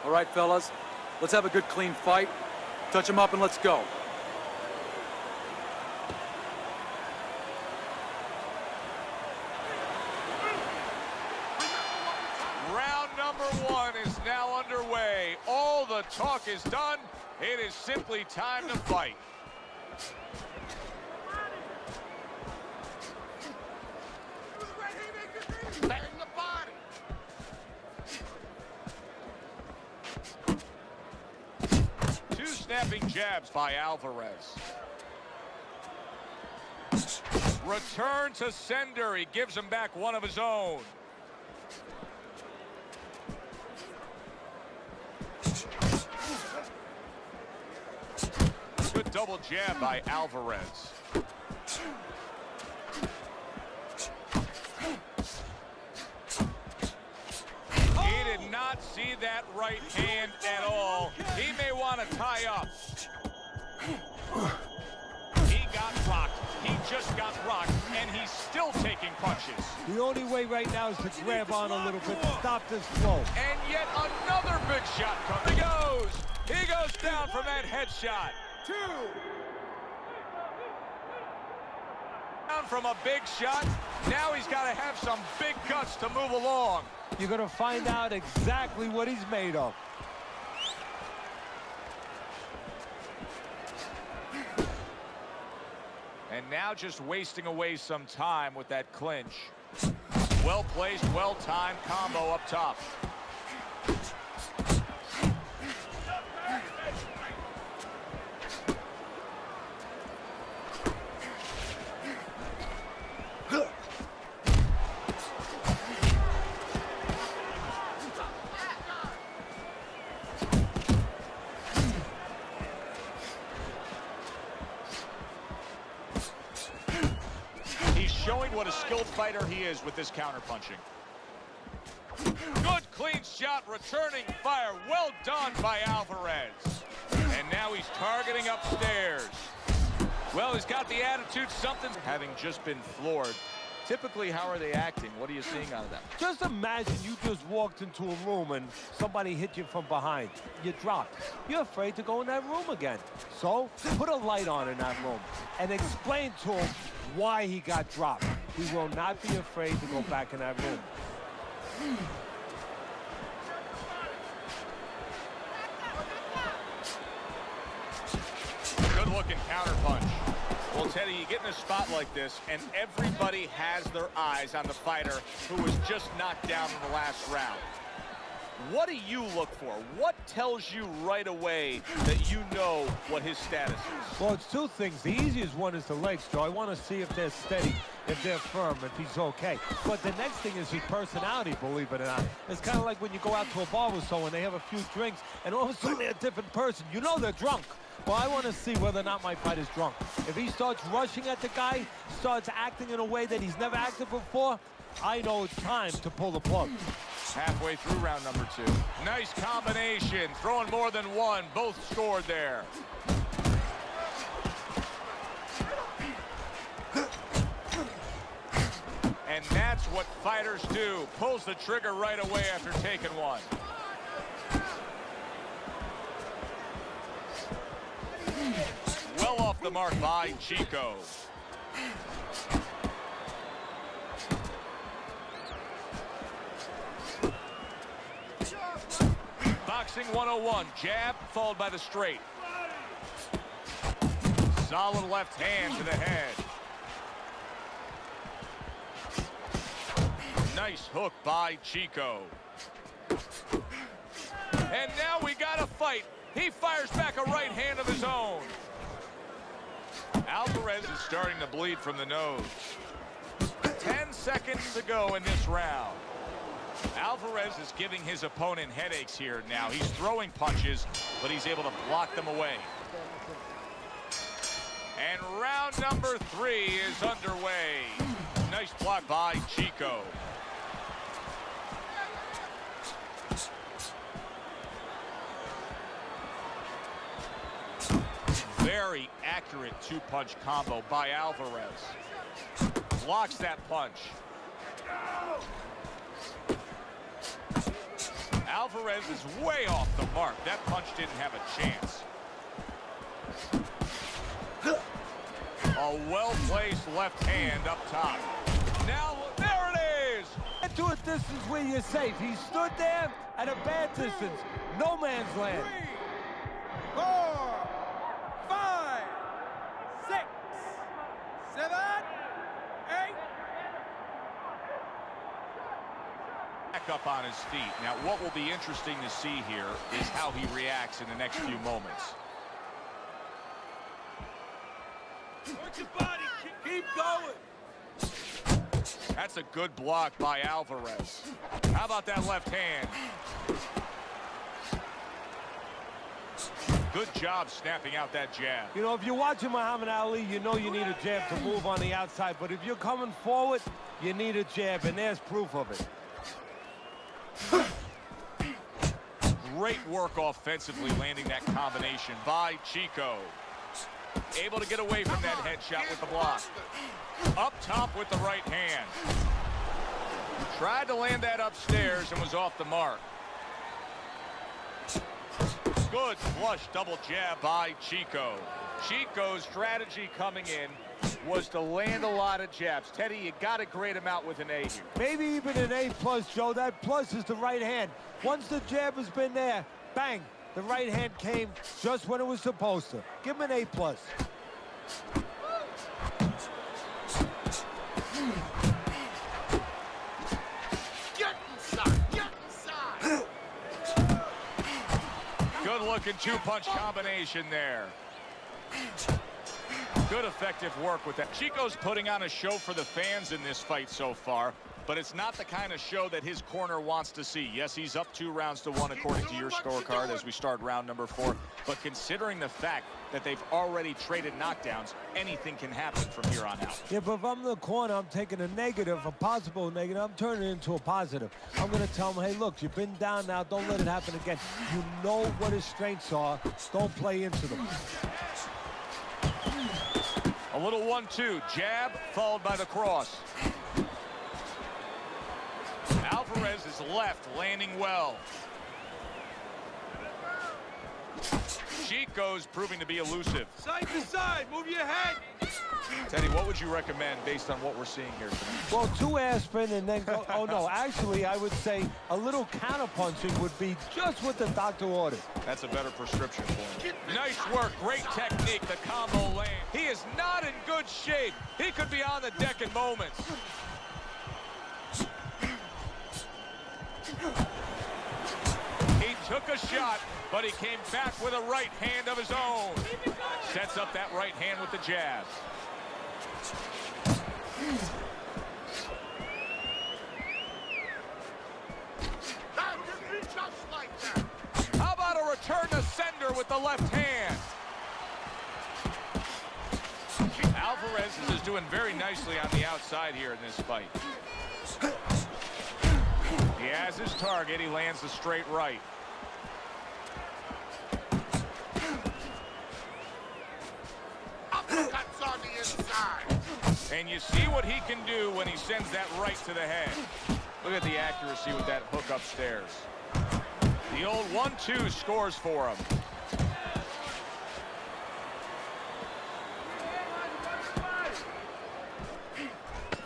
All right, fellas, let's have a good, clean fight. Touch him up and let's go. Round number 1 is now underway. All the talk is done. It is simply time to fight. Bang the body. Two snapping jabs by Alvarez. Return to sender. He gives him back one of his own. Good double jab by Alvarez. He did not see that right hand at all. He may want to tie up. He got rocked. He just got rocked, and he's still taking punches. The only way right now is to grab on a little bit to stop this flow. And yet another big shot comes. He goes. He goes down from that headshot. Down from a big shot. Now he's got to have some big guts to move along. You're going to find out exactly what he's made of. And now just wasting away some time with that clinch. Well-placed, well-timed combo up top. Showing what a skilled fighter he is with this counterpunching. Good clean shot, returning fire. Well done by Alvarez. And now he's targeting upstairs. Well, he's got the attitude, something. Having just been floored. Typically, how are they acting? What are you seeing out of them? Just imagine you just walked into a room and somebody hit you from behind. You dropped. You're afraid to go in that room again. So, put a light on in that room and explain to him why he got dropped. He will not be afraid to go back in that room. Good looking counterpunch. Well, Teddy, you get in a spot like this, and everybody has their eyes on the fighter who was just knocked down in the last round. What do you look for? What tells you right away that you know what his status is? Well, it's two things. The easiest one is the legs, Joe. I want to see if they're steady, if they're firm, if he's okay. But the next thing is his personality, believe it or not. It's kind of like when you go out to a bar with someone, they have a few drinks, and all of a sudden they're a different person. You know they're drunk. Well, I want to see whether or not my fighter's drunk. If he starts rushing at the guy, starts acting in a way that he's never acted before, I know it's time to pull the plug. Halfway through round number 2. Nice combination, throwing more than one. Both scored there. And that's what fighters do. Pulls the trigger right away after taking one. Well off the mark by Chico. Boxing 101, jab followed by the straight. Solid left hand to the head. Nice hook by Chico. And now we got a fight. He fires back a right hand of his own. Alvarez is starting to bleed from the nose. 10 seconds to go in this round. Alvarez is giving his opponent headaches here now. He's throwing punches, but he's able to block them away. And round number 3 is underway. Nice block by Chico. Very accurate two-punch combo by Alvarez. Blocks that punch. Alvarez Alvarez is way off the mark. That punch didn't have a chance. A well-placed left hand up top. Now, there it is! Get to a distance where you're safe. He stood there at a bad distance. No man's land. 3, 4, 5, 6, 7, 8. Back up on his feet. Now, what will be interesting to see here is how he reacts in the next few moments. Work your body. Keep going. That's a good block by Alvarez. How about that left hand? Good job snapping out that jab. You know, if you're watching Muhammad Ali, you know you need a jab to move on the outside. But if you're coming forward, you need a jab, and there's proof of it. Great work offensively, landing that combination by Chico. Able to get away from that headshot with the block. Up top with the right hand. Tried to land that upstairs and was off the mark. Good flush double jab by Chico. Chico's strategy coming in was to land a lot of jabs. Teddy, you got to grade him out with an A here. Maybe even an A+, Joe. That plus is the right hand. Once the jab has been there, bang, the right hand came just when it was supposed to. Give him an A+. Get inside! Get inside! Good looking two-punch combination there. Good effective work with that. Chico's putting on a show for the fans in this fight so far, but it's not the kind of show that his corner wants to see. Yes, he's up 2-1 according to your scorecard as we start round number 4. But considering the fact that they've already traded knockdowns, anything can happen from here on out. Yeah, but if I'm in the corner, I'm taking a negative, a possible negative. I'm turning it into a positive. I'm going to tell him, hey, look, you've been down now. Don't let it happen again. You know what his strengths are. Don't play into them. A little 1-2, jab followed by the cross. Alvarez is left, landing well. Chico's proving to be elusive. Side to side. Move your head. Teddy, what would you recommend based on what we're seeing here tonight? Well, 2 aspirin and then go. Oh, no. Actually, I would say a little counterpunching would be just what the doctor ordered. That's a better prescription for him. Nice work. Great technique. The combo land. He is not in good shape. He could be on the deck in moments. He took a shot, but he came back with a right hand of his own. Sets up that right hand with the jab. Just like that. How about a return to sender with the left hand? Alvarez is doing very nicely on the outside here in this fight. He has his target. He lands the straight right. Uppercuts on the inside. And you see what he can do when he sends that right to the head. Look at the accuracy with that hook upstairs. The old 1-2 scores for him.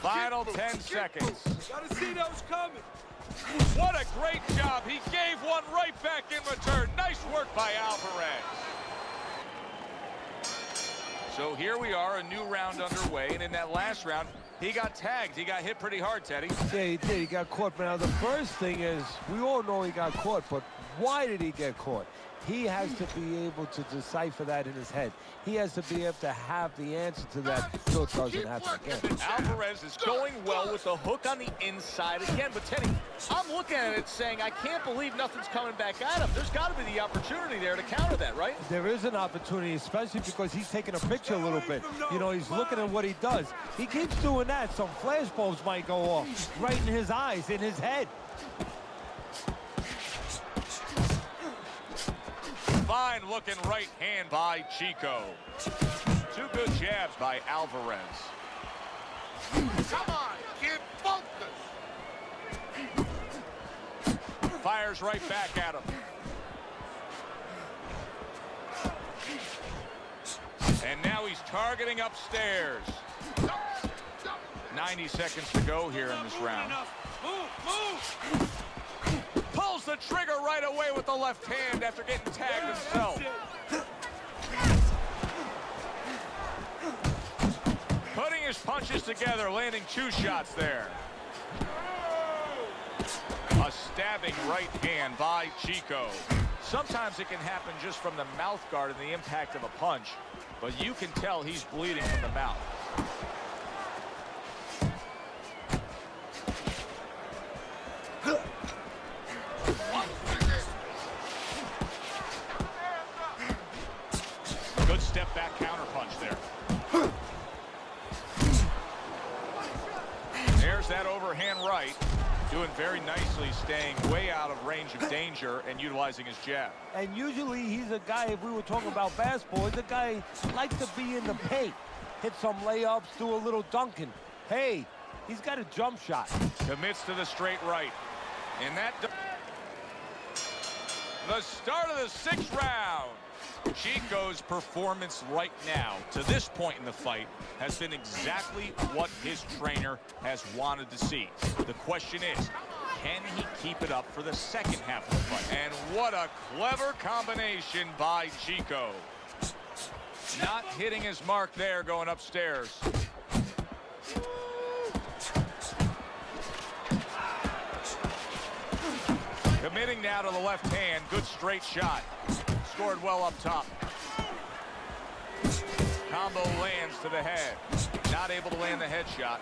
Final 10 seconds. Gotta see those coming. What a great job. He gave one right back in return. Nice work by Alvarez. So here we are, a new round underway, and in that last round, he got tagged. He got hit pretty hard, Teddy. Yeah, he did. He got caught. But now the first thing is, we all know he got caught, but why did he get caught? He has to be able to decipher that in his head. He has to be able to have the answer to that so it doesn't happen again. Alvarez is going well with the hook on the inside again. But, Teddy, I'm looking at it saying I can't believe nothing's coming back at him. There's got to be the opportunity there to counter that, right? There is an opportunity, especially because he's taking a picture a little bit. You know, he's looking at what he does. He keeps doing that. Some flash bulbs might go off right in his eyes, in his head. Fine looking right hand by Chico. 2 good jabs by Alvarez. Come on, kid, focus. Fires fires right back at him. And now he's targeting upstairs. 90 seconds to go here in this round. Pulls the trigger right away with the left hand after getting tagged himself. Putting his punches together, landing 2 shots there. A stabbing right hand by Chico. Sometimes it can happen just from the mouth guard and the impact of a punch, but you can tell he's bleeding from the mouth. Good step back counter punch there. There's that overhand right. Doing very nicely, staying way out of range of danger and utilizing his jab. And usually he's a guy, if we were talking about basketball, he's a guy likes to be in the paint. Hit some layups, do a little dunking. Hey, he's got a jump shot. Commits to the straight right. And that... The start of the 6th round. Chico's performance right now, to this point in the fight, has been exactly what his trainer has wanted to see. The question is, can he keep it up for the second half of the fight? And what a clever combination by Chico. Not hitting his mark there, going upstairs. Committing now to the left hand. Good straight shot. Scored well up top. Combo lands to the head. Not able to land the headshot.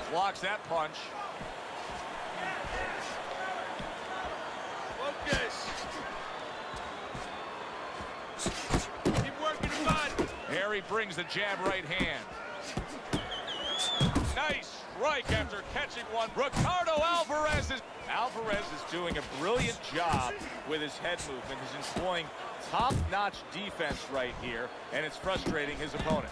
Blocks that punch. Focus. Keep working the body. Harry brings the jab right hand. Nice strike after catching one. Ricardo Alvarez is doing a brilliant job with his head movement. He's employing top-notch defense right here, and it's frustrating his opponent.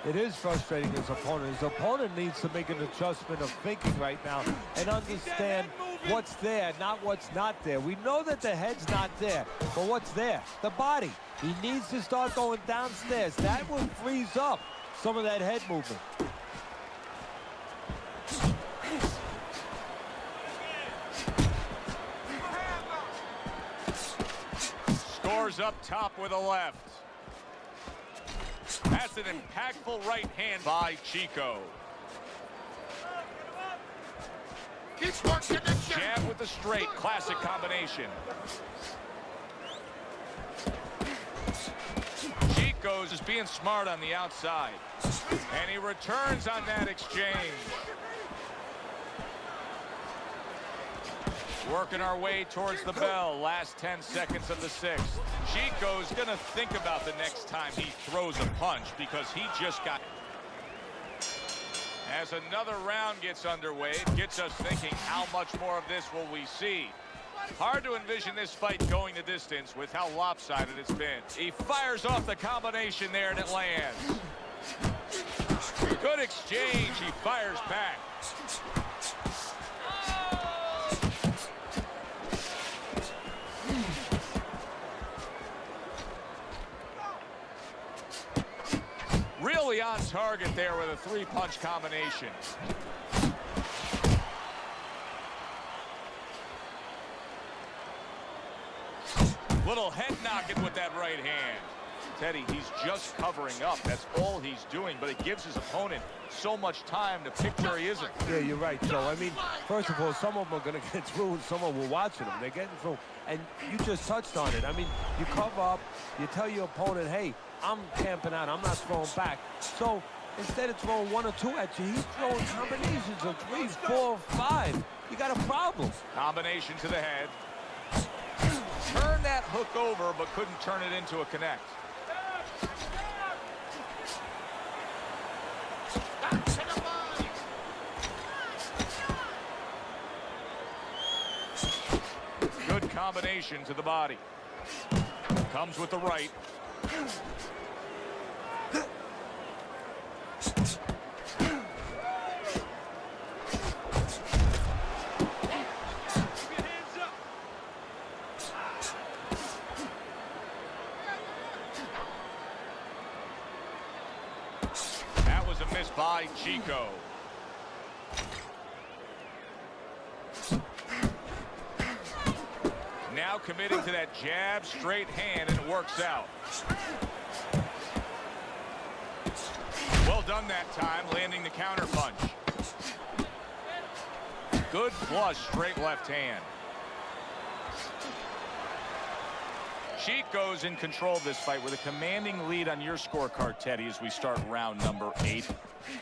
It is frustrating his opponent. His opponent needs to make an adjustment of thinking right now and understand what's there, not what's not there. We know that the head's not there, but what's there? The body. He needs to start going downstairs. That will freeze up some of that head movement. Scores up top with a left. That's an impactful right hand by Chico. Keep working the jab. Jab with the straight, classic combination. Chico's just being smart on the outside. And he returns on that exchange. Working our way towards the bell. Last 10 seconds of the 6th. Chico's gonna think about the next time he throws a punch because he just got... As another round gets underway, it gets us thinking, how much more of this will we see? Hard to envision this fight going the distance with how lopsided it's been. He fires off the combination there and it lands. Good exchange. He fires back. Really on target there with a 3-punch combination. Little head knocking with that right hand. Teddy, he's just covering up. That's all he's doing, but it gives his opponent so much time to pick where he isn't. Yeah, you're right, Joe. I mean, first of all, some of them are going to get through and some of them will watching them. They're getting through. And you just touched on it. I mean, you cover up, you tell your opponent, hey, I'm camping out, I'm not throwing back. So instead of throwing 1 or 2 at you, he's throwing combinations of 3, 4, 5. You got a problem. Combination to the head. Turned that hook over, but couldn't turn it into a connect. Good combination to the body. Comes with the right. by Chico. Now committing to that jab, straight hand, and it works out. Well done that time, landing the counter punch. Good flush, straight left hand. Chico's in control of this fight with a commanding lead on your scorecard, Teddy, as we start round number 8.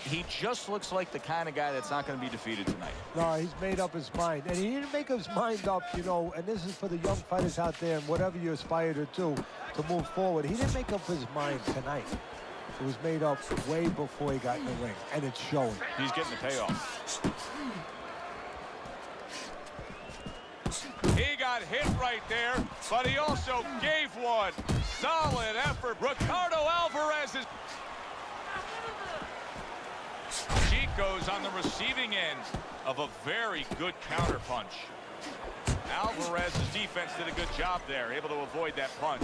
He just looks like the kind of guy that's not going to be defeated tonight. No, he's made up his mind. And he didn't make his mind up, you know, and this is for the young fighters out there and whatever you aspire to do to move forward. He didn't make up his mind tonight. It was made up way before he got in the ring, and it's showing. He's getting the payoff. He got hit right there, but he also gave one. Solid effort. Ricardo Alvarez is... Chico's on the receiving end of a very good counterpunch. Alvarez's defense did a good job there, able to avoid that punch.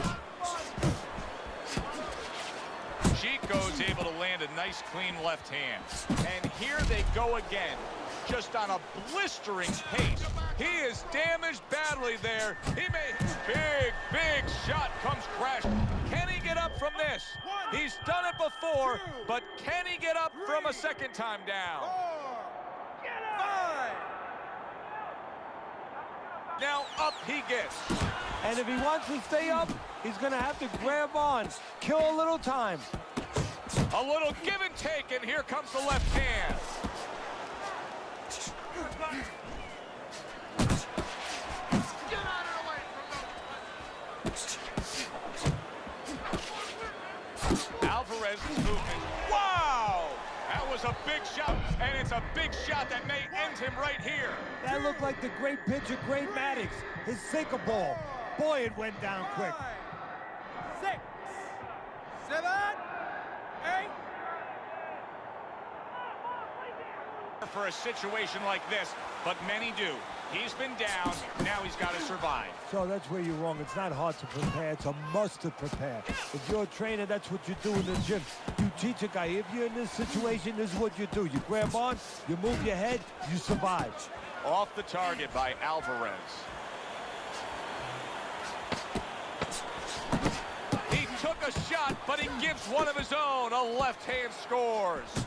Chico's able to land a nice, clean left hand. And here they go again, just on a blistering pace. He is damaged badly there. He made big shot comes crashing. Can he get up from this? He's done it before, but can he get up from a second time down? 4, 5. Now up he gets. And if he wants to stay up, he's going to have to grab on, kill a little time. A little give and take, and here comes the left hand. Get out of the way from those. Alvarez's movement. Wow! That was a big shot, and it's a big shot that may end him right here. That looked like the great pitcher, Great Maddox, his sinker ball. Boy, it went down quick. 6, 7, 8. For a situation like this, but many do. He's been down, now he's got to survive. So that's where you're wrong. It's not hard to prepare. It's a must to prepare. If you're a trainer, that's what you do in the gym. You teach a guy, if you're in this situation, this is what you do. You grab on, you move your head, you survive. Off the target by Alvarez. He took a shot, but he gives one of his own. A left hand scores.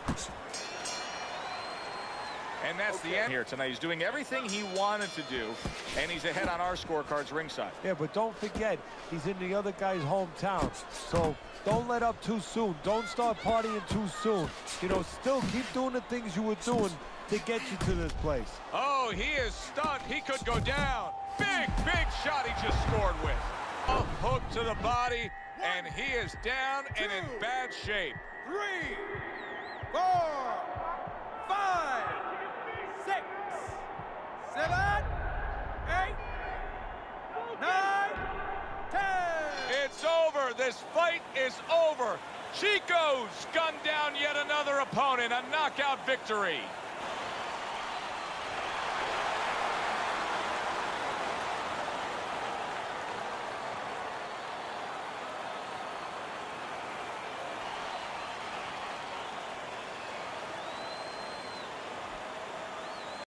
And that's the end here tonight. He's doing everything he wanted to do, and he's ahead on our scorecards ringside. Yeah, but don't forget, he's in the other guy's hometown. So don't let up too soon. Don't start partying too soon. You know, still keep doing the things you were doing to get you to this place. Oh, he is stunned. He could go down. Big shot he just scored with. A hook to the body, and he is down and in bad shape. 3, 4, 5, 6, 7, 8, 9, 10. It's over. This fight is over. Chico's gunned down yet another opponent. A knockout victory.